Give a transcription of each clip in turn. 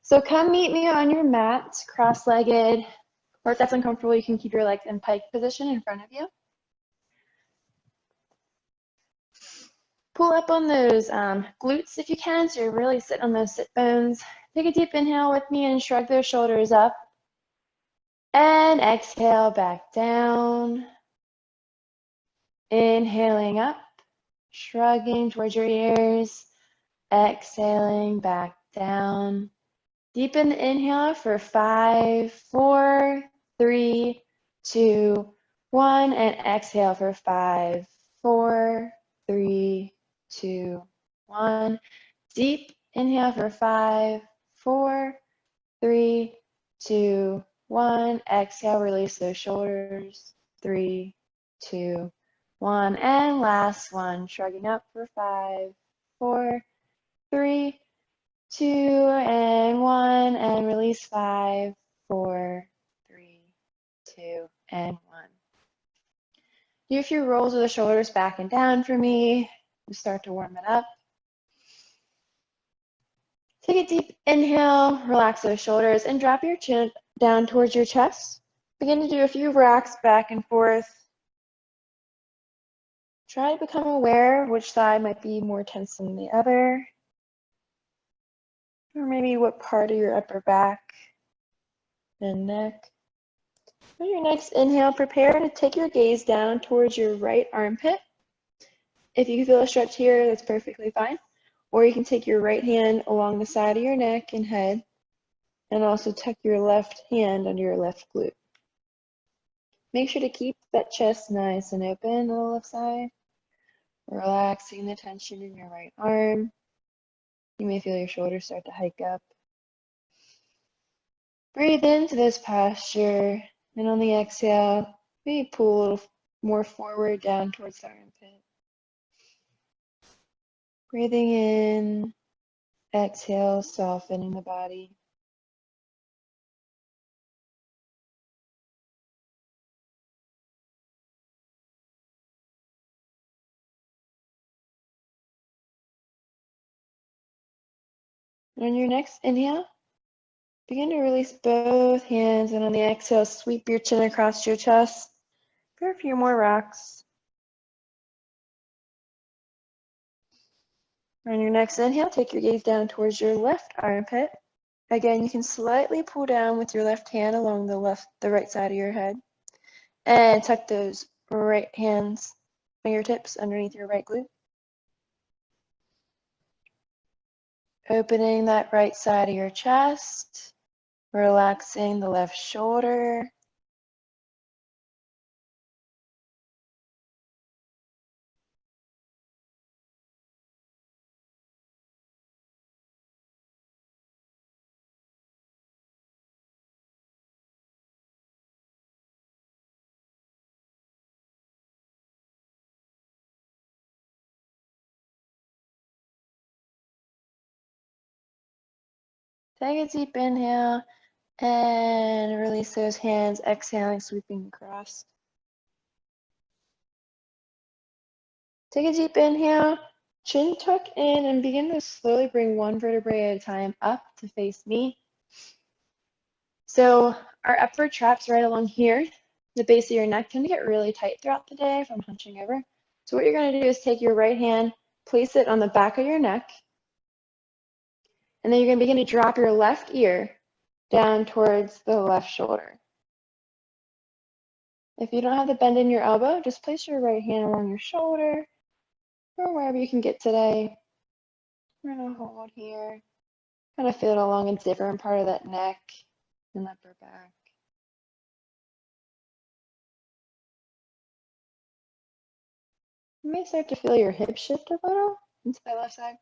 So come meet me on your mat, cross-legged, or if that's uncomfortable, you can keep your legs in pike position in front of you. Pull up on those glutes if you can, so you're really sitting on those sit bones. Take a deep inhale with me and shrug those shoulders up. And exhale back down. Inhaling up, shrugging towards your ears. Exhaling back down. Deepen the inhale for 5, 4, 3, 2, 1, and exhale for 5, 4, 3, 2, 1. Deep inhale for 5, 4, 3, 2, 1. Exhale, release those shoulders. 3, 2, 1. And last one, shrugging up for 5, 4, 3, 2, and 1. And release 5, 4, 3, 2, and 1. Do a few rolls of the shoulders back and down for me. We start to warm it up. Take a deep inhale, relax those shoulders, and drop your chin down towards your chest. Begin to do a few rocks back and forth. Try to become aware of which side might be more tense than the other, or maybe what part of your upper back and neck. On your next inhale, prepare to take your gaze down towards your right armpit. If you feel a stretch here, that's perfectly fine. Or you can take your right hand along the side of your neck and head, and also tuck your left hand under your left glute. Make sure to keep that chest nice and open on the left side, relaxing the tension in your right arm. You may feel your shoulders start to hike up. Breathe into this posture, and on the exhale, maybe pull a little more forward down towards the armpit. Breathing in, exhale, softening the body. On your next inhale, begin to release both hands, and on the exhale, sweep your chin across your chest for a few more rocks. On your next inhale, take your gaze down towards your left armpit. Again, you can slightly pull down with your left hand along the right side of your head, and tuck those right hand's fingertips underneath your right glute. Opening that right side of your chest, relaxing the left shoulder. Take a deep inhale and release those hands, exhaling, sweeping across. Take a deep inhale, chin tuck in, and begin to slowly bring one vertebrae at a time up to face me. So our upper traps right along here, the base of your neck, tend to get really tight throughout the day from hunching over. So what you're going to do is take your right hand, place it on the back of your neck, and then you're going to begin to drop your left ear down towards the left shoulder. If you don't have the bend in your elbow, just place your right hand along your shoulder or wherever you can get today. We're going to hold here, kind of feel it along a different part of that neck and upper back. You may start to feel your hip shift a little into the left side.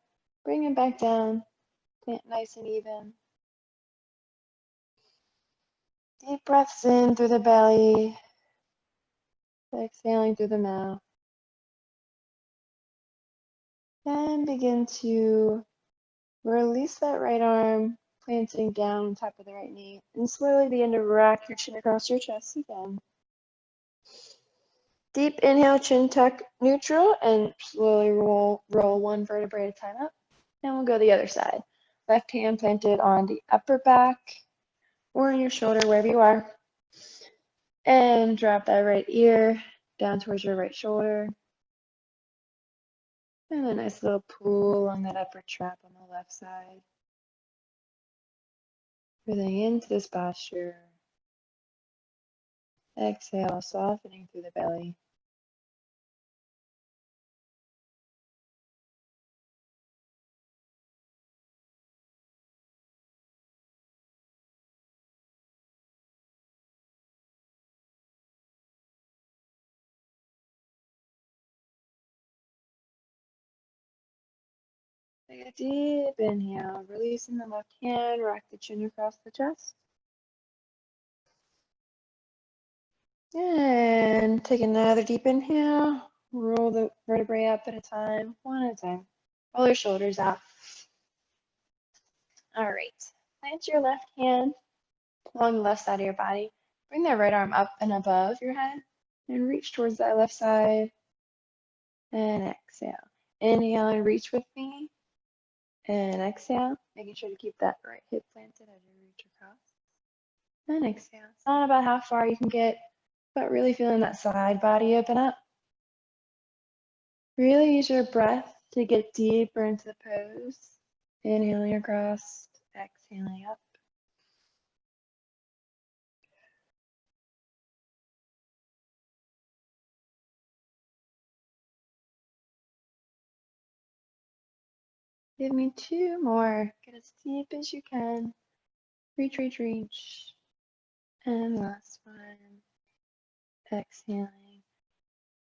Bring it back down, plant nice and even. Deep breaths in through the belly, exhaling through the mouth. And begin to release that right arm, planting down on top of the right knee, and slowly begin to rock your chin across your chest again. Deep inhale, chin tuck, neutral, and slowly roll one vertebrae at a time up. And we'll go the other side. Left hand planted on the upper back or in your shoulder, wherever you are. And drop that right ear down towards your right shoulder. And a nice little pull along that upper trap on the left side. Breathing into this posture. Exhale, softening through the belly. Take a deep inhale, releasing the left hand, rock the chin across the chest. And take another deep inhale, roll the vertebrae up at a time, one at a time. Roll your shoulders out. All right, plant your left hand along the left side of your body. Bring that right arm up and above your head and reach towards that left side. And exhale. Inhale and reach with me. And exhale, making sure to keep that right hip planted as you reach across. And exhale. It's not about how far you can get, but really feeling that side body open up. Really use your breath to get deeper into the pose. Inhaling across, exhaling up. Give me two more. Get as deep as you can. Reach, reach, reach. And last one. Exhaling.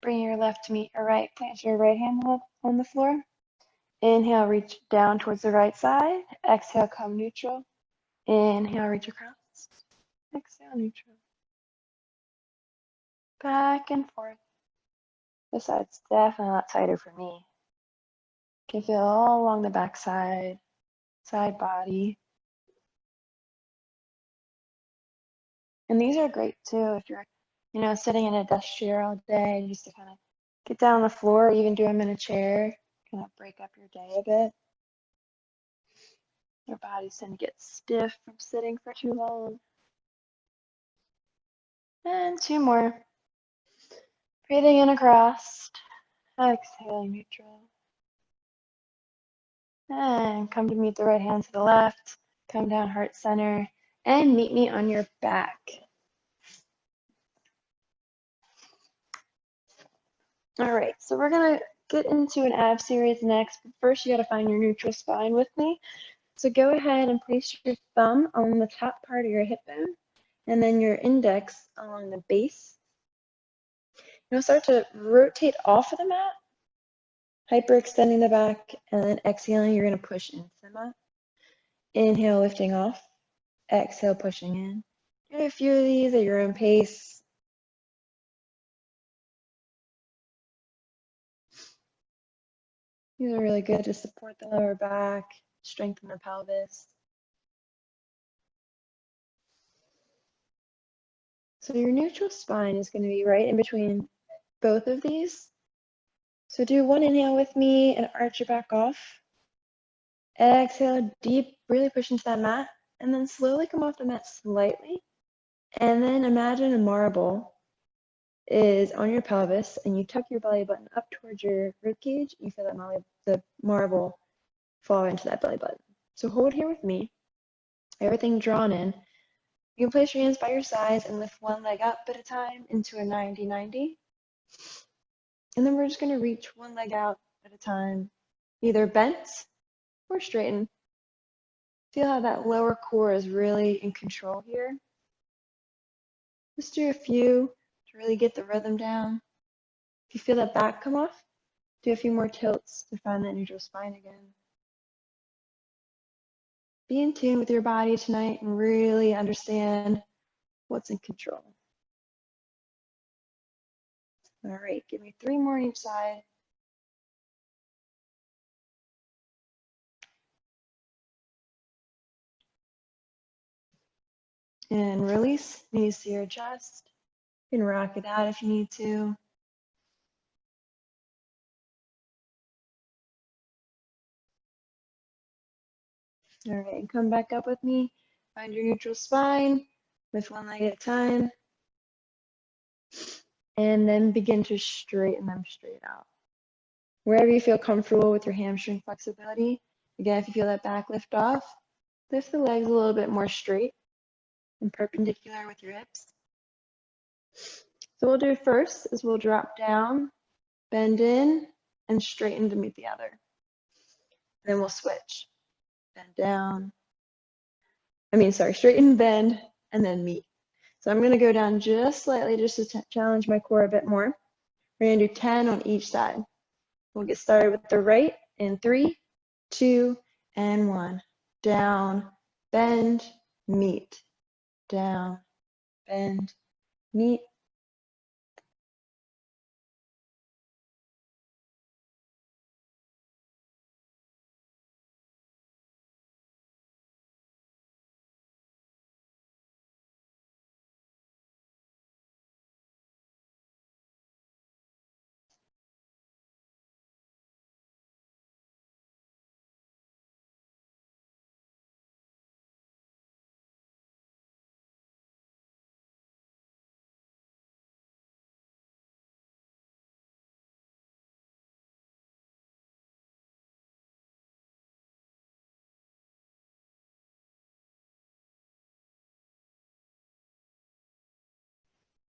Bring your left to meet your right. Plant your right hand on the floor. Inhale, reach down towards the right side. Exhale, come neutral. Inhale, reach across. Exhale, neutral. Back and forth. This side's definitely a lot tighter for me. Can feel all along the back side body. And these are great too if you're, sitting in a desk chair all day, just to kind of get down on the floor, or even do them in a chair, kind of break up your day a bit. Your bodies tend to get stiff from sitting for too long. And two more. Breathing in across, exhaling neutral. And come to meet the right hand to the left, come down heart center, and meet me on your back. All right, so we're gonna get into an ab series next, but first you gotta find your neutral spine with me. So go ahead and place your thumb on the top part of your hip bone, and then your index along the base. You'll start to rotate off of the mat, hyperextending the back, and then exhaling, you're gonna push into the mat. Inhale, lifting off. Exhale, pushing in. Do a few of these at your own pace. These are really good to support the lower back, strengthen the pelvis. So your neutral spine is going to be right in between both of these. So do one inhale with me and arch your back off. Exhale, deep, really push into that mat, and then slowly come off the mat slightly. And then imagine a marble is on your pelvis, and you tuck your belly button up towards your ribcage. You feel that the marble fall into that belly button. So hold here with me, everything drawn in. You can place your hands by your sides and lift one leg up at a time into a 90-90. And then we're just going to reach one leg out at a time, either bent or straightened. Feel how that lower core is really in control here. Just do a few to really get the rhythm down. If you feel that back come off, do a few more tilts to find that neutral spine again. Be in tune with your body tonight and really understand what's in control. All right, give me 3 more on each side. And release, knees to your chest. You can rock it out if you need to. All right, and come back up with me. Find your neutral spine, lift one leg at a time, and then begin to straighten them straight out. Wherever you feel comfortable with your hamstring flexibility. Again, if you feel that back lift off, lift the legs a little bit more straight and perpendicular with your hips. So what we'll do first is we'll drop down, bend in, and straighten to meet the other. Then we'll switch. Bend down. Straighten, bend, and then meet. So I'm going to go down just slightly just to challenge my core a bit more. We're going to do 10 on each side. We'll get started with the right in 3, 2, and 1. Down, bend, meet. Down, bend, meet.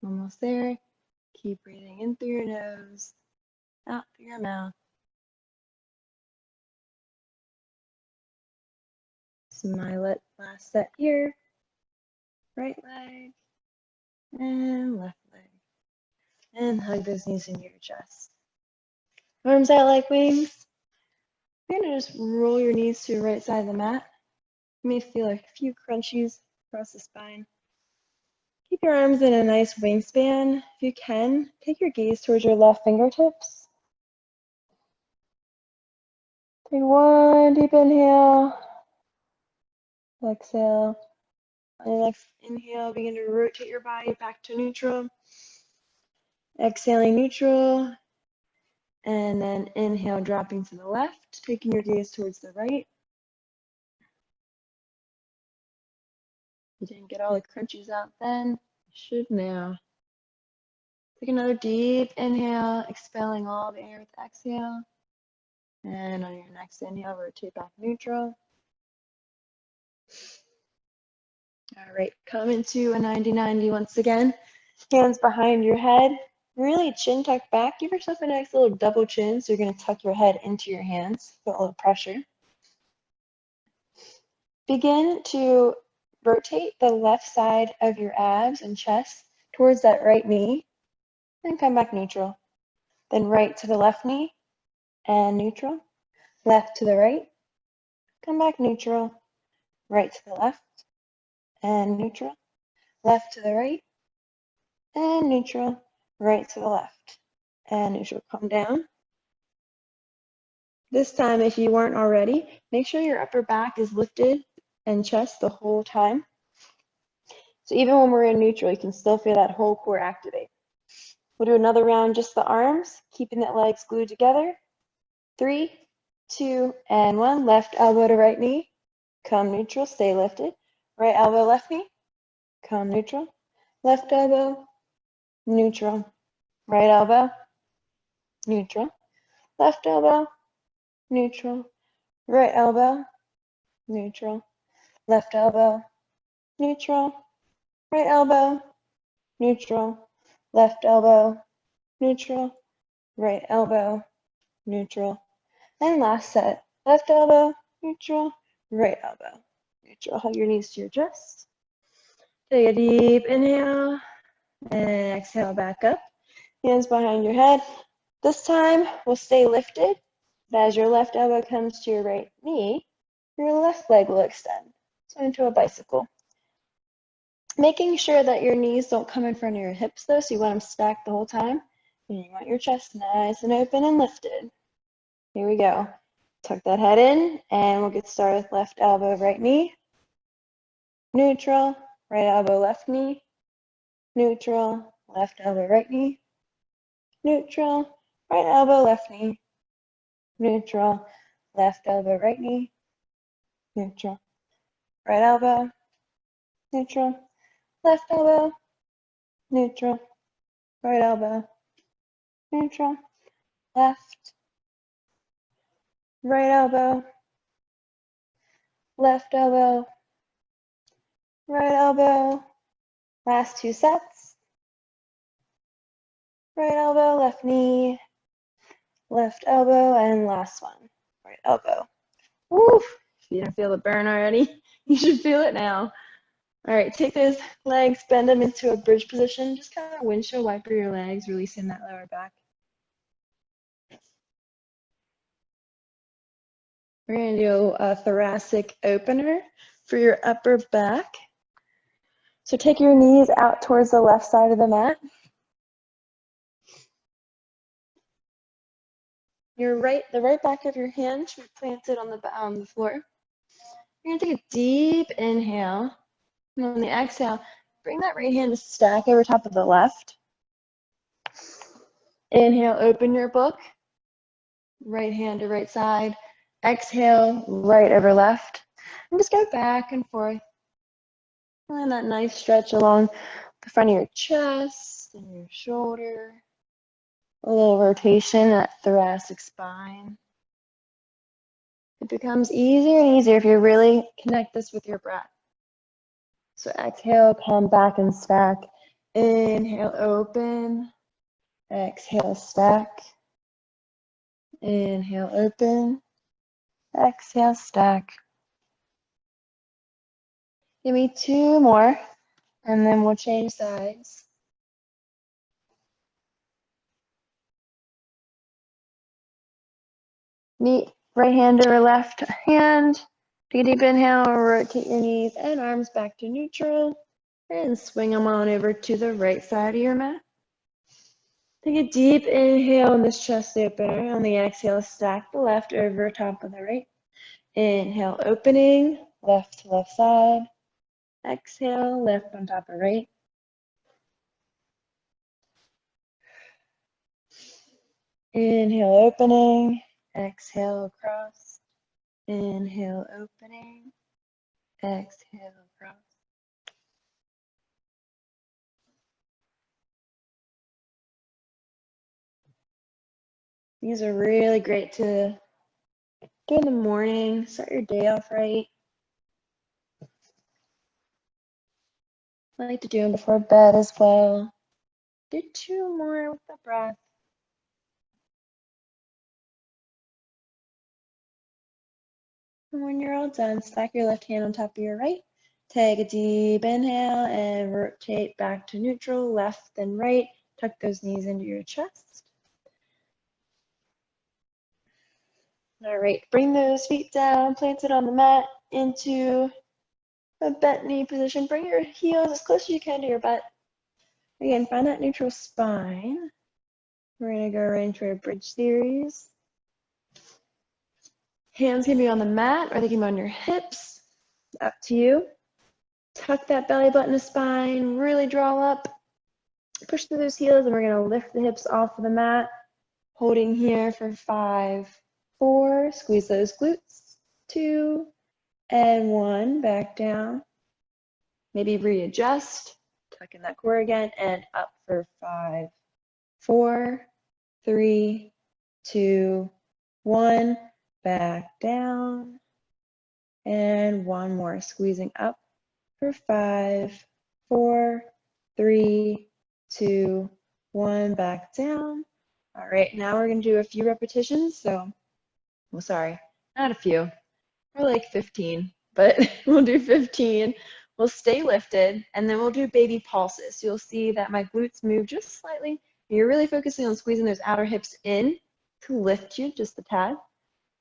Almost there. Keep breathing in through your nose, out through your mouth. So my last set here. Right leg and left leg. And hug those knees into your chest. Arms out like wings. You're going to just roll your knees to the right side of the mat. You may feel a few crunchies across the spine. Keep your arms in a nice wingspan. If you can, take your gaze towards your left fingertips. Take one deep inhale. Exhale. On your next inhale, begin to rotate your body back to neutral. Exhaling neutral. And then inhale, dropping to the left, taking your gaze towards the right. You didn't get all the crunchies out then. You should now. Take another deep inhale, expelling all the air with the exhale. And on your next inhale, rotate back neutral. All right, come into a 90-90 once again. Hands behind your head. Really chin tucked back. Give yourself a nice little double chin. So you're going to tuck your head into your hands. Feel a little pressure. Begin to rotate the left side of your abs and chest towards that right knee. And come back neutral. Then right to the left knee and neutral. Left to the right. Come back neutral. Right to the left and neutral. Left to the right and neutral. Right to the left and neutral. Come down. This time, if you weren't already, make sure your upper back is lifted and chest the whole time. So even when we're in neutral, you can still feel that whole core activate. We'll do another round, just the arms, keeping the legs glued together. 3, 2, and 1. Left elbow to right knee. Come neutral, stay lifted. Right elbow, left knee. Come neutral. Left elbow, neutral. Right elbow, neutral. Left elbow, neutral. Right elbow, neutral. Left elbow, neutral. Right elbow, neutral. Left elbow, neutral. Right elbow, neutral. And last set, left elbow, neutral. Right elbow, neutral. Hug your knees to your chest. Take a deep inhale and exhale back up. Hands behind your head. This time, we'll stay lifted. But as your left elbow comes to your right knee, your left leg will extend. So into a bicycle. Making sure that your knees don't come in front of your hips though, so you want them stacked the whole time. And you want your chest nice and open and lifted. Here we go. Tuck that head in, and we'll get started with left elbow, right knee. Neutral, right elbow, left knee. Neutral, left elbow, right knee. Neutral, right elbow, left knee. Neutral, left elbow, right knee. neutral. Right elbow, neutral. Left elbow, neutral. Right elbow, neutral. Left, right elbow, left elbow, right elbow. Last 2 sets. Right elbow, left knee, left elbow, and last one. Right elbow. Woo! If you don't feel the burn already, you should feel it now. All right, take those legs, bend them into a bridge position. Just kind of windshield wiper your legs, releasing that lower back. We're going to do a thoracic opener for your upper back. So take your knees out towards the left side of the mat. The right back of your hand should be planted on the floor. You're going to take a deep inhale. And on the exhale, bring that right hand to stack over top of the left. Inhale, open your book. Right hand to right side. Exhale, right over left. And just go back and forth. And that nice stretch along the front of your chest and your shoulder. A little rotation at thoracic spine. It becomes easier and easier if you really connect this with your breath. So exhale, come back and stack. Inhale, open. Exhale, stack. Inhale, open. Exhale, stack. Give me 2 more, and then we'll change sides. Meet right hand over left hand. Take a deep inhale, rotate your knees and arms back to neutral, and swing them on over to the right side of your mat. Take a deep inhale in this chest opener. On the exhale, stack the left over top of the right. Inhale, opening, left to left side. Exhale, left on top of right. Inhale, opening. Exhale, across. Inhale, opening. Exhale, across. These are really great to do in the morning. Start your day off right. I like to do them before bed as well. Do 2 more with the breath. And when you're all done, stack your left hand on top of your right. Take a deep inhale and rotate back to neutral, left and right. Tuck those knees into your chest. All right, bring those feet down, plant it on the mat into a bent knee position. Bring your heels as close as you can to your butt. Again, find that neutral spine. We're going to go right into our bridge series. Hands can be on the mat or they can be on your hips. Up to you. Tuck that belly button to spine, really draw up. Push through those heels, and we're going to lift the hips off of the mat. Holding here for 5, 4. Squeeze those glutes. 2 and 1. Back down. Maybe readjust. Tuck in that core again, and up for 5, 4, 3, 2, 1. Back down. And 1 more. Squeezing up for 5, 4, 3, 2, 1. Back down. All right, now we're going to do a few repetitions. So, well, sorry, not a few. We're like 15, but we'll do 15. We'll stay lifted, and then we'll do baby pulses. You'll see that my glutes move just slightly. You're really focusing on squeezing those outer hips in to lift you just a tad.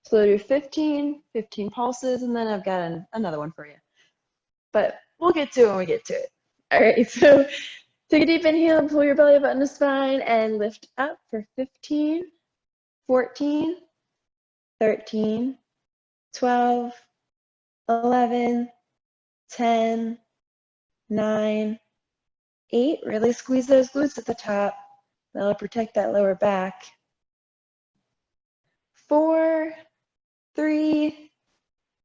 So we'll do 15 pulses, and then I've got another one for you. But we'll get to it when we get to it. All right, so take a deep inhale and pull your belly button to spine and lift up for 15, 14, 13, 12, 11, 10, 9, 8. Really squeeze those glutes at the top. That'll protect that lower back. 4, 3,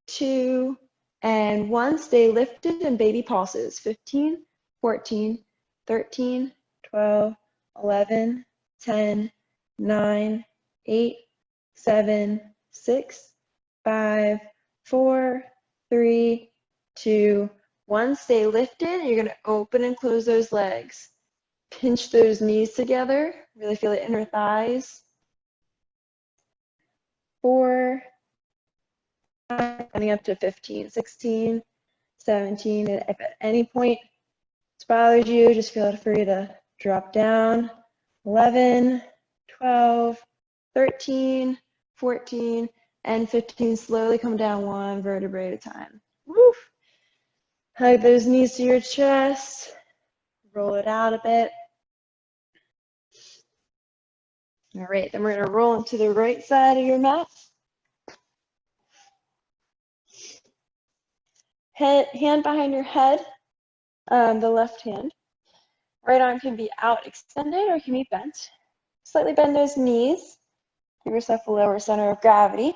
2, and 1. Stay lifted and baby pulses. 15, 14, 13, 12, 11, 10, 9, 8, 7, 6, 5, 4, 3, 2, 1. Stay lifted. You're going to open and close those legs. Pinch those knees together. Really feel the inner thighs. 4, 5, coming up to 15, 16, 17. And if at any point this bothers you, just feel free to drop down. 11, 12, 13, 14, and 15. Slowly come down one vertebrae at a time. Woo. Hug those knees to your chest. Roll it out a bit. All right, then we're going to roll into the right side of your mat. Hand behind your head, the left hand. Right arm can be out extended or can be bent. Slightly bend those knees. Give yourself a lower center of gravity.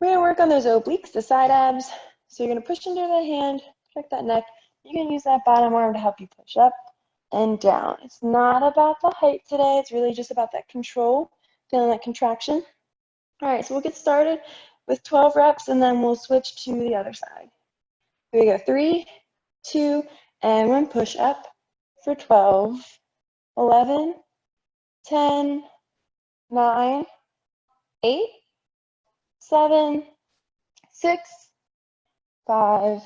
We're going to work on those obliques, the side abs. So you're going to push into the hand, protect that neck. You can use that bottom arm to help you push up and down. It's not about the height today. It's really just about that control, feeling that contraction. All right, so we'll get started with 12 reps and then we'll switch to the other side. Here we go. 3, 2, and 1. Push up for 12, 11, 10, 9, 8, 7, 6, 5,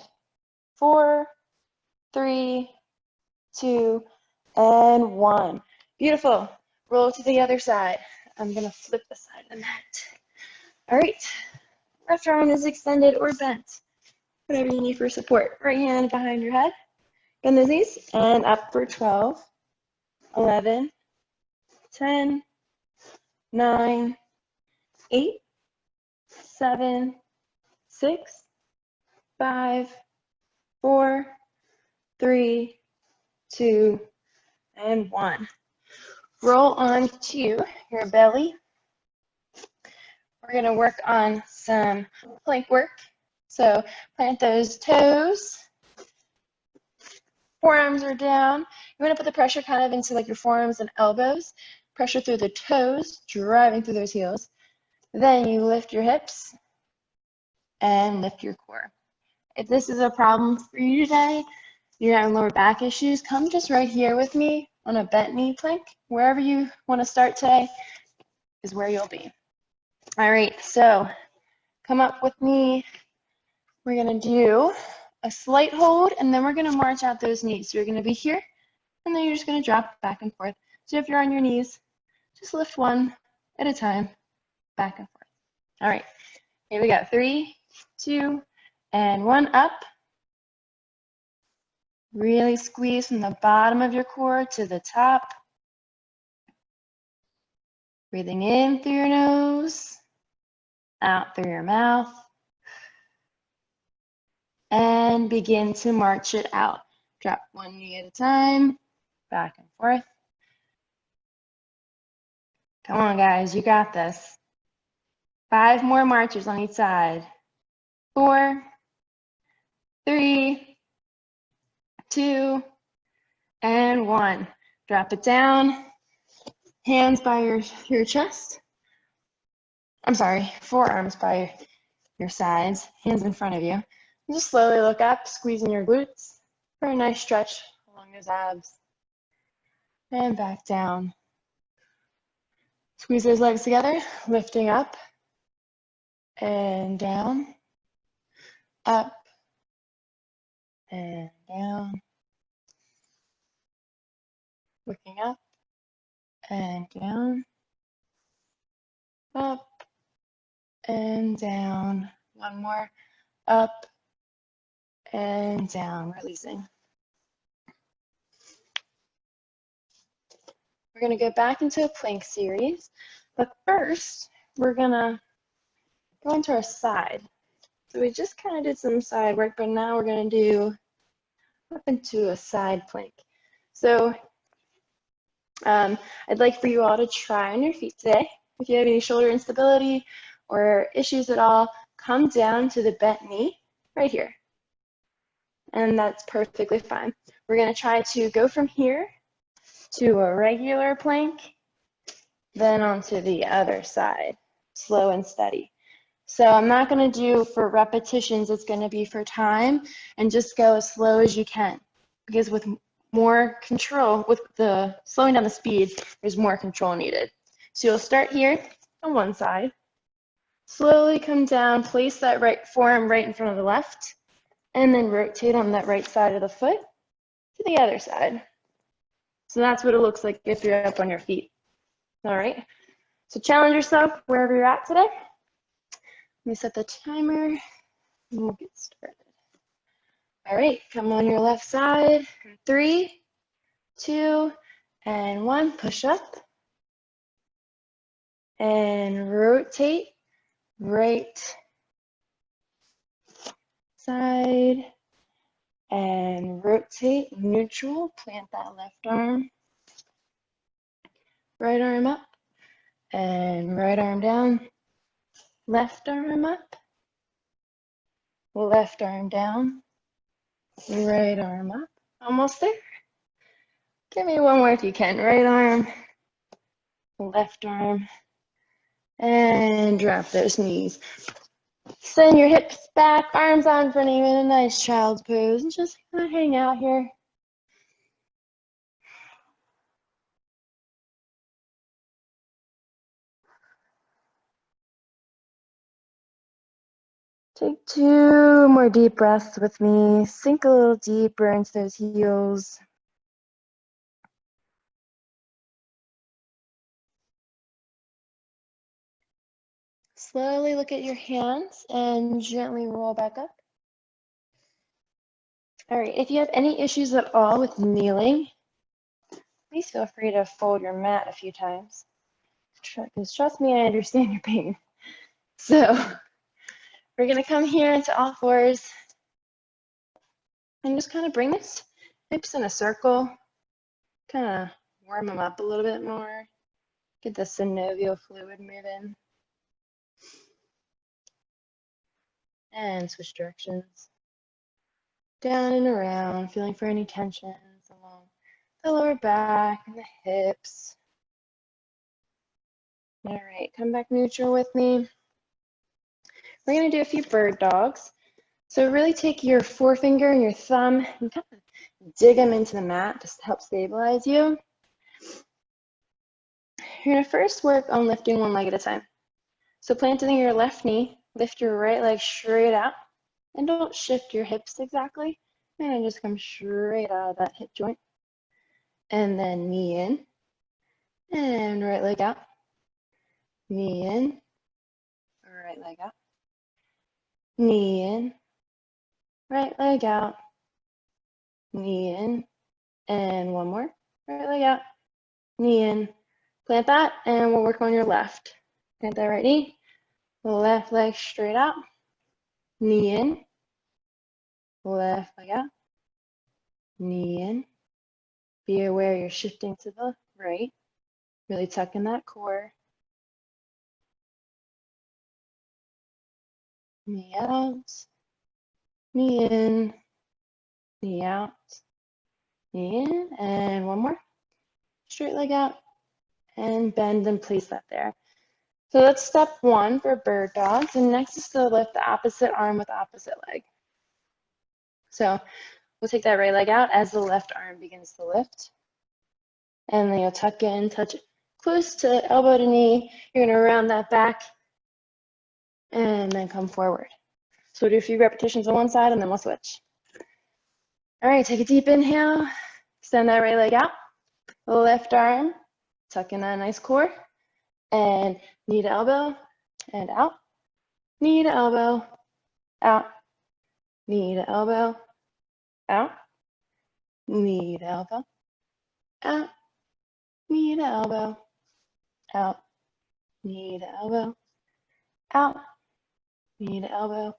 4, 3, 2, and 1. Beautiful. Roll to the other side. I'm going to flip the side of the mat. All right. Left arm is extended or bent. Whatever you need for support. Right hand behind your head. Bend those knees and up for 12, 11, 10, 9, 8, 7, 6, 5, 4, 3, 2, and 1. Roll onto your belly. We're going to work on some plank work. So plant those toes. Forearms are down. You want to put the pressure kind of into like your forearms and elbows. Pressure through the toes, driving through those heels. Then you lift your hips and lift your core. If this is a problem for you today, you're having lower back issues, come just right here with me on a bent knee plank. Wherever you want to start today is where you'll be. All right, so come up with me. We're going to do a slight hold, and then we're going to march out those knees. So you're going to be here, and then you're just going to drop back and forth. So if you're on your knees, just lift one at a time, back and forth. All right, here we go. 3, 2, and 1. Up. Really squeeze from the bottom of your core to the top. Breathing in through your nose, out through your mouth. And begin to march it out. Drop one knee at a time, back and forth. Come on, guys, you got this. 5 more marches on each side. 4, 3, 2, and 1. Drop it down. Hands by your chest. I'm sorry, forearms by your sides, hands in front of you. And just slowly look up, squeezing your glutes for a nice stretch along those abs. And back down. Squeeze those legs together, lifting up and down, up and down, looking up and down, up and down. One more, up and down, releasing. We're going to go back into a plank series, but first we're going to go into our side. So we just kind of did some side work, but now we're going to do up into a side plank. So I'd like for you all to try on your feet today. If you have any shoulder instability or issues at all, come down to the bent knee right here. And that's perfectly fine. We're going to try to go from here to a regular plank, then onto the other side, slow and steady. So I'm not going to do for repetitions, it's going to be for time, and just go as slow as you can, because with more control, with the slowing down the speed, there's more control needed. So you'll start here on one side, slowly come down, place that right forearm right in front of the left, and then rotate on that right side of the foot to the other side. So that's what it looks like if you're up on your feet. All right, so challenge yourself wherever you're at today. Let me set the timer and we'll get started. All right, come on your left side. 3, 2, and 1. Push up and rotate right side and rotate neutral. Plant that left arm. Right arm up and right arm down. Left arm up. Left arm down. Right arm up. Almost there. Give me one more if you can. Right arm. Left arm. And drop those knees. Send your hips back, arms out in front of you in a nice child's pose. And just kind of hang out here. Take 2 more deep breaths with me. Sink a little deeper into those heels. Slowly look at your hands and gently roll back up. All right, if you have any issues at all with kneeling, please feel free to fold your mat a few times. Because trust me, I understand your pain. So we're going to come here into all fours and just kind of bring this hips in a circle. Kind of warm them up a little bit more. Get the synovial fluid moving. And switch directions. Down and around, feeling for any tensions along the lower back and the hips. All right, come back neutral with me. We're going to do a few bird dogs. So really take your forefinger and your thumb and kind of dig them into the mat just to help stabilize you. You're going to first work on lifting one leg at a time. So planting your left knee, lift your right leg straight out, and don't shift your hips exactly. And just come straight out of that hip joint. And then knee in, and right leg out. Knee in, right leg out. Knee in, right leg out. Knee in, and one more. Right leg out. Knee in. Plant that, and we'll work on your left. Plant that right knee. Left leg straight out. Knee in. Left leg out. Knee in. Be aware you're shifting to the right. Really tuck in that core. Knee out. Knee in. Knee out. Knee in. And one more. Straight leg out. And bend and place that there. So that's step 1 for bird dogs. And next is to lift the opposite arm with the opposite leg. So we'll take that right leg out as the left arm begins to lift. And then you'll tuck in, touch close to elbow to knee. You're going to round that back and then come forward. So we'll do a few repetitions on one side and then we'll switch. All right, take a deep inhale. Extend that right leg out. Left arm, tuck in that nice core. And knee to elbow and out. Knee to elbow, out. Knee to elbow, out. Knee to elbow, out. Knee to elbow, out. Knee to elbow, out. Knee to elbow,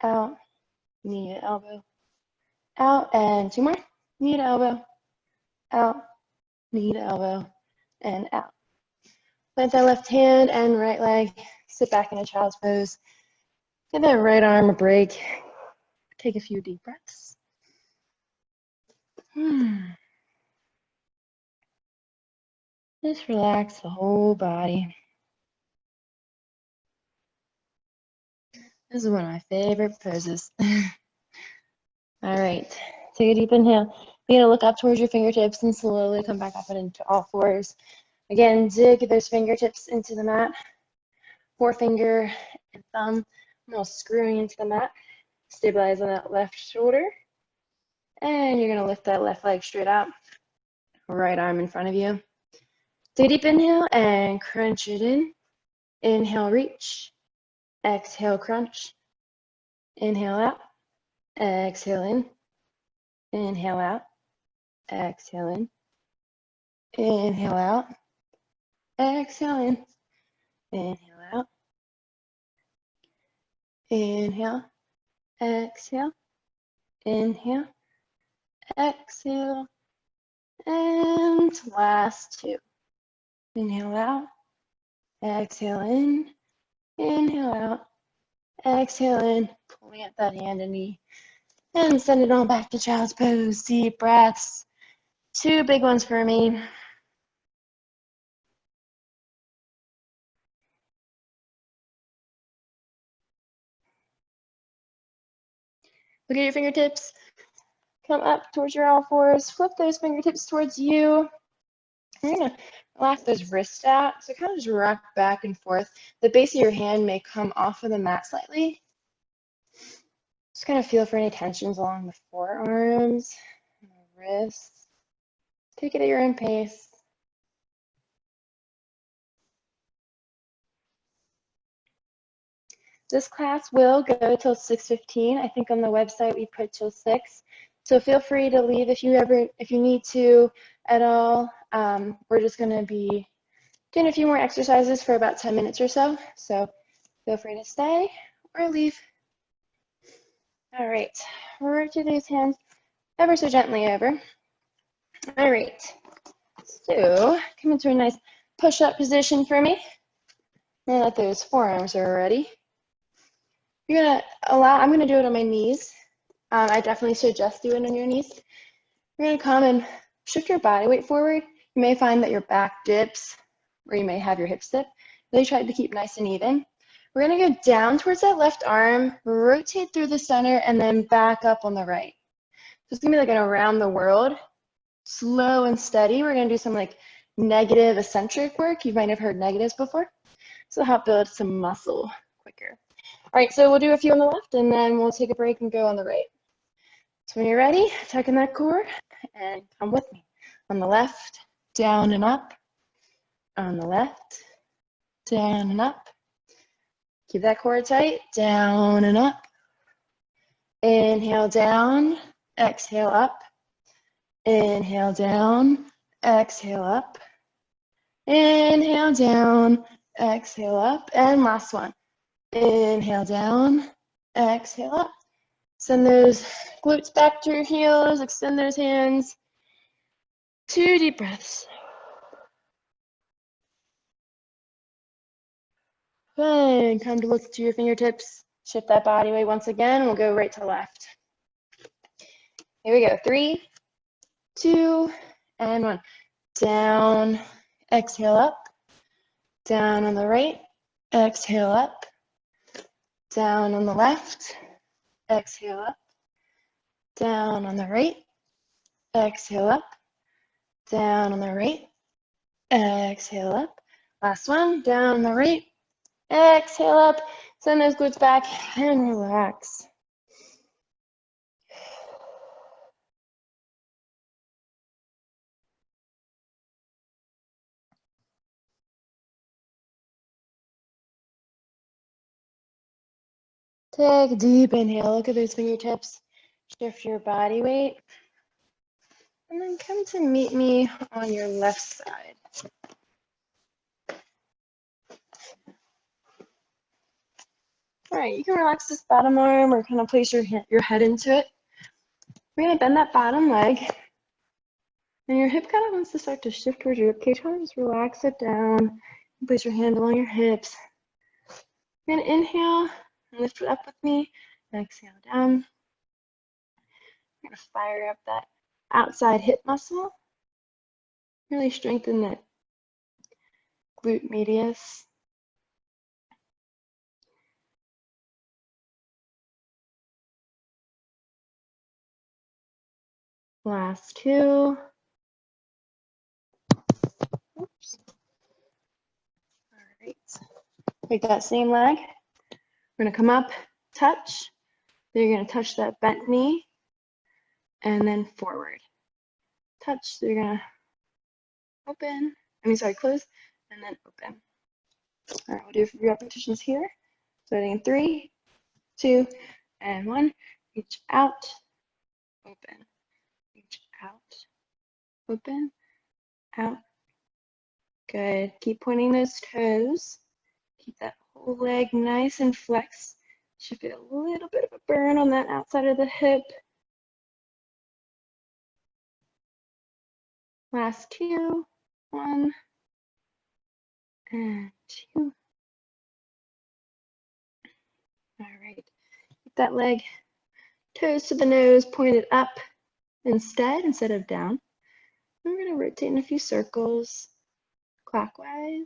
out. Knee to elbow, out. And 2 more. Knee to elbow, out. Knee to elbow, and out. Plant that left hand and right leg. Sit back in a child's pose. Give that right arm a break. Take a few deep breaths. Just relax the whole body. This is one of my favorite poses. All right, take a deep inhale. You're gonna look up towards your fingertips and slowly come back up and into all fours. Again, dig those fingertips into the mat. Forefinger and thumb almost screwing into the mat. Stabilize on that left shoulder. And you're gonna lift that left leg straight out. Right arm in front of you. Take a deep inhale and crunch it in. Inhale, reach. Exhale, crunch. Inhale out. Exhale in. Inhale out. Exhale in. Inhale out. Exhale in. Inhale out. Inhale. Exhale. Inhale. Exhale. And last two. Inhale out. Exhale in. Inhale out. Exhale in. Plant that hand and knee. And send it on back to child's pose. Deep breaths. Two big ones for me. Look at your fingertips. Come up towards your all fours. Flip those fingertips towards you. You're going to relax those wrists out. So kind of just rock back and forth. The base of your hand may come off of the mat slightly. Just kind of feel for any tensions along the forearms and the wrists. Take it at your own pace. This class will go till 6:15. I think on the website we put till 6. So feel free to leave if you need to at all. We're just going to be doing a few more exercises for about 10 minutes or so. So feel free to stay or leave. All right, rotate these hands ever so gently over. All right, so come into a nice push-up position for me. And let those forearms are ready. I'm gonna do it on my knees. I definitely suggest doing it on your knees. You're gonna come and shift your body weight forward. You may find that your back dips, or you may have your hips dip. Really try to keep nice and even. We're gonna go down towards that left arm, rotate through the center, and then back up on the right. So it's gonna be like an around the world, slow and steady. We're gonna do some like negative eccentric work. You might have heard negatives before. So help build some muscle quicker. All right, so we'll do a few on the left and then we'll take a break and go on the right. So when you're ready, tuck in that core and come with me. On the left, down and up. On the left, down and up. Keep that core tight, down and up. Inhale down, exhale up. Inhale down, exhale up. Inhale down, exhale up. And last one. Inhale down, exhale up. Send those glutes back to your heels, extend those hands. 2 deep breaths. Good, come to look to your fingertips. Shift that body weight once again, we'll go right to left. Here we go, 3, 2, and 1. Down, exhale up. Down on the right, exhale up. Down on the left, exhale up. Down on the right, exhale up. Down on the right, exhale up. Last one, down on the right, exhale up. Send those glutes back and relax. Take a deep inhale, look at those fingertips. Shift your body weight. And then come to meet me on your left side. All right, you can relax this bottom arm or kind of place your head into it. We're gonna bend that bottom leg. And your hip kind of wants to start to shift towards your ribcage. Kind of just relax it down. Place your hand along your hips. You're gonna inhale Lift it up with me. Exhale down. I'm going to fire up that outside hip muscle. Really strengthen that glute medius. Last two. Oops. All right. Take that same leg. We're going to come up, touch. Then you're going to touch that bent knee and then forward. Touch. So you're going to close and then open. All right, we'll do a few repetitions here. Starting in 3, 2, and 1. Reach out, open. Reach out, open, out. Good. Keep pointing those toes. Keep that whole leg nice and flexed. Should feel a little bit of a burn on that outside of the hip. Last 2. 1 and 2. All right. Keep that leg, toes to the nose, pointed up instead of down. We're going to rotate in a few circles clockwise.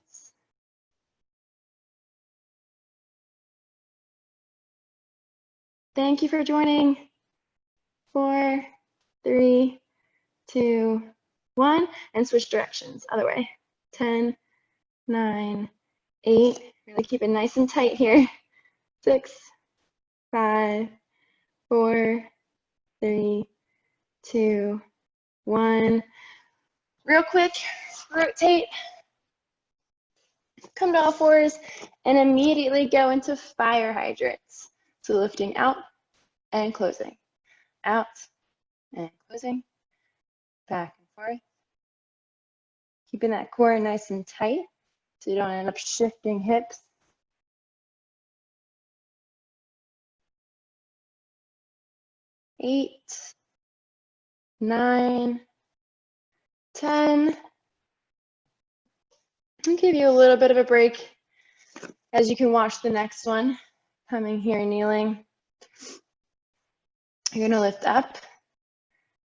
Thank you for joining. 4, 3, 2, 1, and switch directions. Other way. 10, 9, 8. Really keep it nice and tight here. 6, 5, 4, 3, 2, 1. Real quick, rotate. Come to all fours and immediately go into fire hydrants. So lifting out and closing. Out and closing. Back and forth. Keeping that core nice and tight so you don't end up shifting hips. 8, 9, 10. I'll give you a little bit of a break as you can watch the next one. Coming here, kneeling. You're going to lift up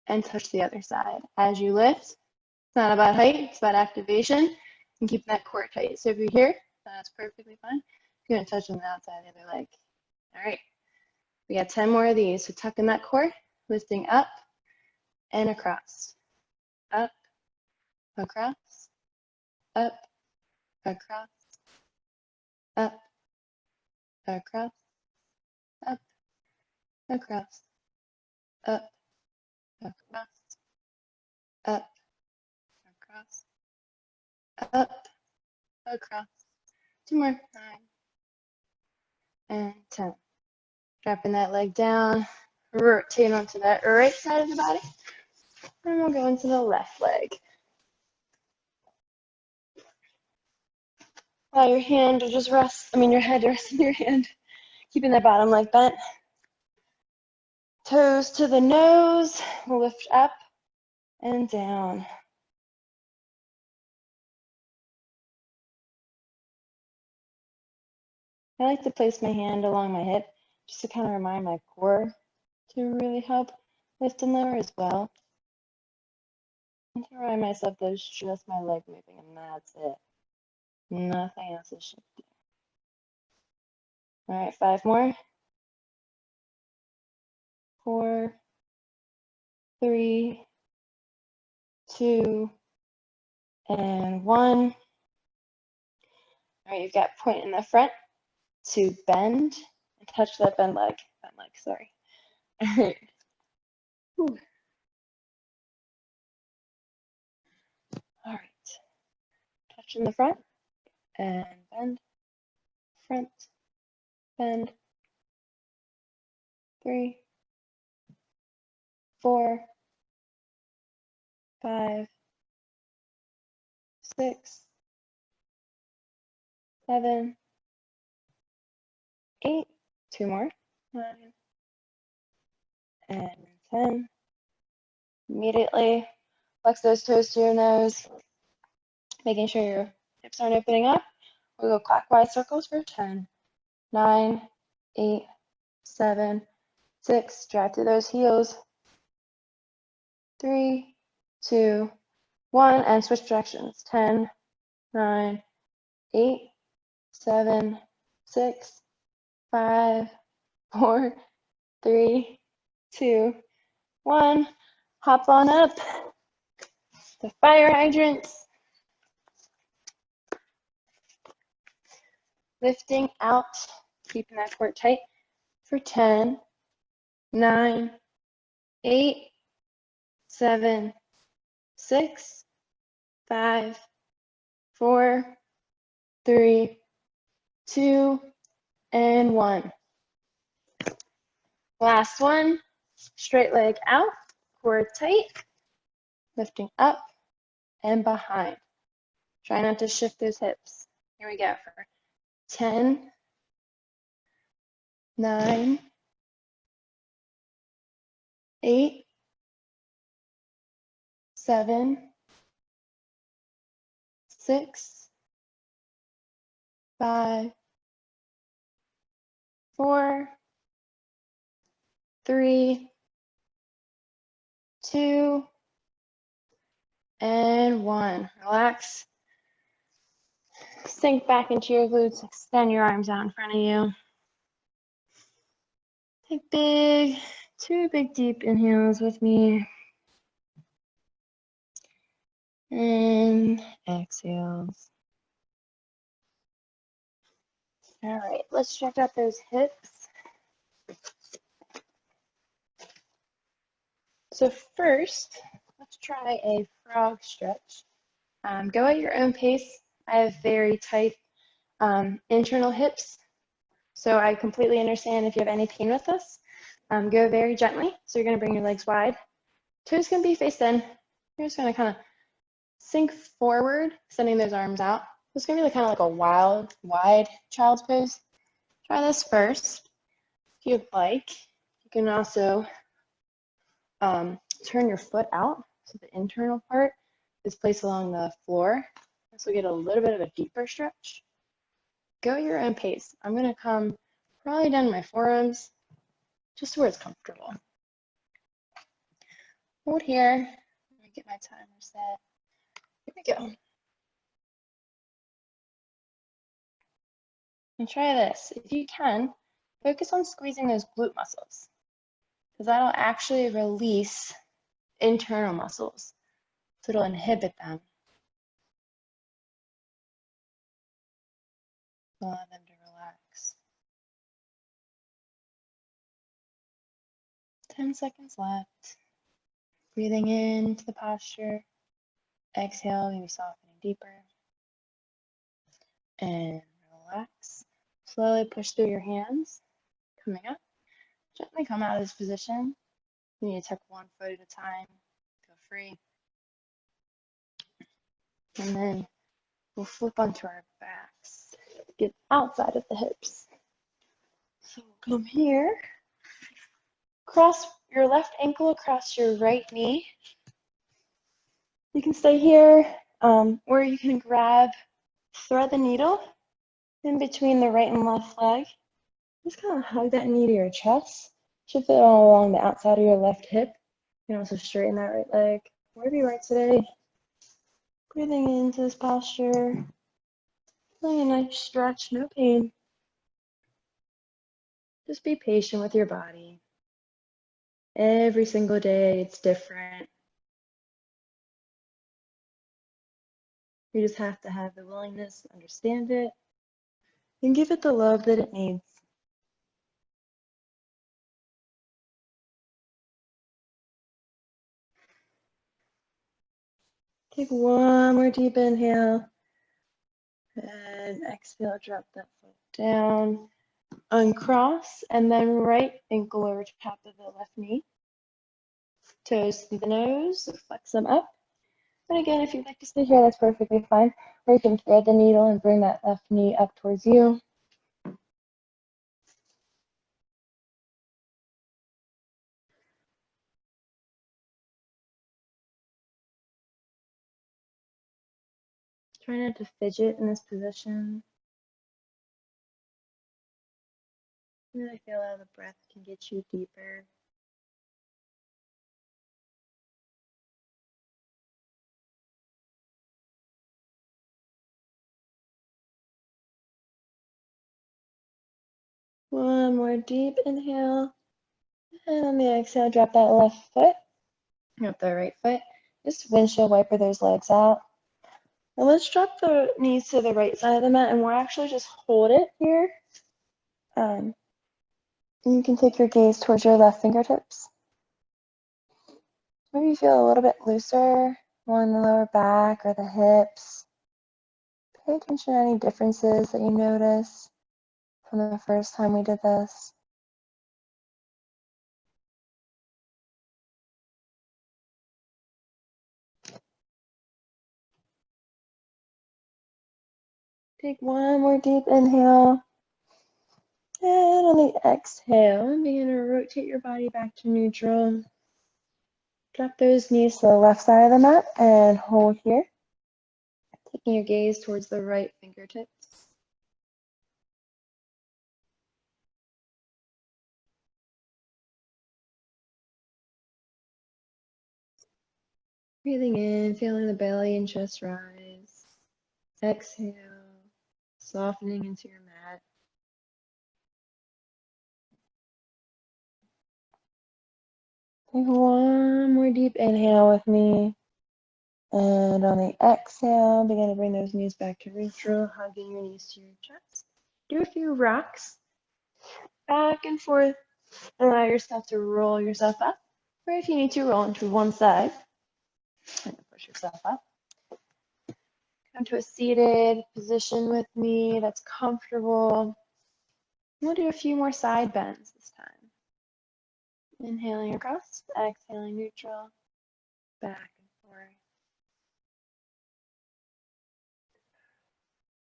and touch the other side. As you lift, it's not about height, it's about activation and keeping that core tight. So if you're here, that's perfectly fine. You're going to touch on the outside of the other leg. All right, we got 10 more of these. So tuck in that core, lifting up and across. Up, across, up, across, up, across, up, across, up, across, up, across, up, across. 2 more. 9 and 10. Dropping that leg down, rotate onto that right side of the body, and we'll go into the left leg. Allow your hand to just rest, your head to rest in your hand, keeping that bottom leg bent. Toes to the nose, we'll lift up and down. I like to place my hand along my hip just to kind of remind my core to really help lift and lower as well. And to remind myself that it's just my leg moving and that's it. Nothing else is shifting. All right, 5 more. 4, 3, 2, and 1. All right, you've got point in the front to bend and touch that bend leg. Sorry. All right. Whew. All right. Touch in the front and bend. Front, bend. 3, 4, 5, 6, 7, 8. 2 more. 9 and 10. Immediately flex those toes to your nose, making sure your hips aren't opening up. We'll go clockwise circles for 10, 9, 8, 7, 6, drive through those heels. 3, 2, 1, and switch directions. 10, 9, 8, 7, 6, 5, 4, 3, 2, 1. Hop on up. The fire hydrants. Lifting out, keeping that core tight for 10, 9, 8, 7, 6, 5, 4, 3, 2, and 1. Last one, straight leg out, core tight, lifting up and behind. Try not to shift those hips. Here we go for 10, 9, 8, 7, 6, 5, 4, 3, 2, and 1. Relax. Sink back into your glutes. Extend your arms out in front of you. Take two big deep inhales with me. And exhales. All right, let's stretch out those hips. So first, let's try a frog stretch. Go at your own pace. I have very tight internal hips, so I completely understand if you have any pain with this. Go very gently. So you're going to bring your legs wide. Toes going to be faced in. You're just going to kind of sink forward, sending those arms out. It's going to be kind of like a wide child's pose. Try this first. If you'd like, you can also turn your foot out. So the internal part is placed along the floor. This will get a little bit of a deeper stretch. Go at your own pace. I'm going to come probably down to my forearms, just to where it's comfortable. Hold here. Let me get my timer set. Here we go. And try this. If you can, focus on squeezing those glute muscles, because that'll actually release internal muscles. So it'll inhibit them. Allow them to relax. 10 seconds left. Breathing into the posture. Exhale, maybe softening deeper. And relax. Slowly push through your hands. Coming up. Gently come out of this position. You need to tuck one foot at a time. Feel free. And then we'll flip onto our backs. Get outside of the hips. So we'll come here. Cross your left ankle across your right knee. You can stay here, or you can thread the needle in between the right and left leg. Just kind of hug that knee to your chest. Should fit all along the outside of your left hip. You can also straighten that right leg. Wherever you are today. Breathing into this posture. Feeling a nice stretch, no pain. Just be patient with your body. Every single day it's different. You just have to have the willingness to understand it and give it the love that it needs. Take one more deep inhale and exhale, drop that foot down, uncross, and then right ankle over top of the left knee. Toes through the nose, flex them up. And again, if you'd like to stay here, that's perfectly fine. Or you can thread the needle and bring that left knee up towards you. Try not to fidget in this position. Really feel how the breath can get you deeper. One more deep inhale. And on the exhale, drop that left foot. Up the right foot. Just windshield wiper those legs out. And let's drop the knees to the right side of the mat, and we'll actually just hold it here. And you can take your gaze towards your left fingertips. Maybe you feel a little bit looser along the lower back or the hips. Pay attention to any differences that you notice from the first time we did this. Take one more deep inhale. And on the exhale, begin to rotate your body back to neutral. Drop those knees to the left side of the mat and hold here. Taking your gaze towards the right fingertips. Breathing in, feeling the belly and chest rise. Exhale, softening into your mat. Take one more deep inhale with me. And on the exhale, begin to bring those knees back to neutral, hugging your knees to your chest. Do a few rocks back and forth. Allow yourself to roll yourself up. Or if you need to, roll into one side. And push yourself up. Come to a seated position with me that's comfortable. We'll do a few more side bends this time. Inhaling across, exhaling neutral, back and forth.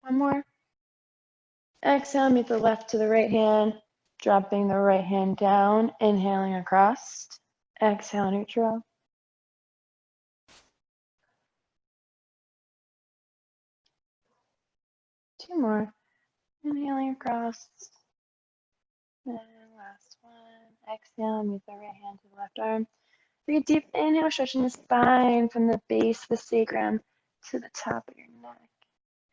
One more. Exhale, meet the left to the right hand, dropping the right hand down, inhaling across, exhale neutral. Two more. Inhaling across. And last one. Exhale, meet the right hand to the left arm. Take a deep inhale, stretching the spine from the base of the sacrum to the top of your neck.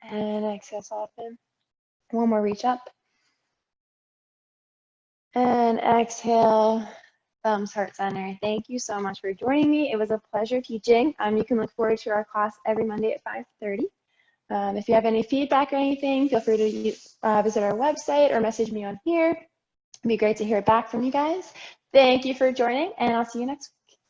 And exhale, soften. One more, reach up. And exhale, thumbs, heart center. Thank you so much for joining me. It was a pleasure teaching. You can look forward to our class every Monday at 5:30. If you have any feedback or anything, feel free to visit our website or message me on here. It'd be great to hear back from you guys. Thank you for joining, and I'll see you next week.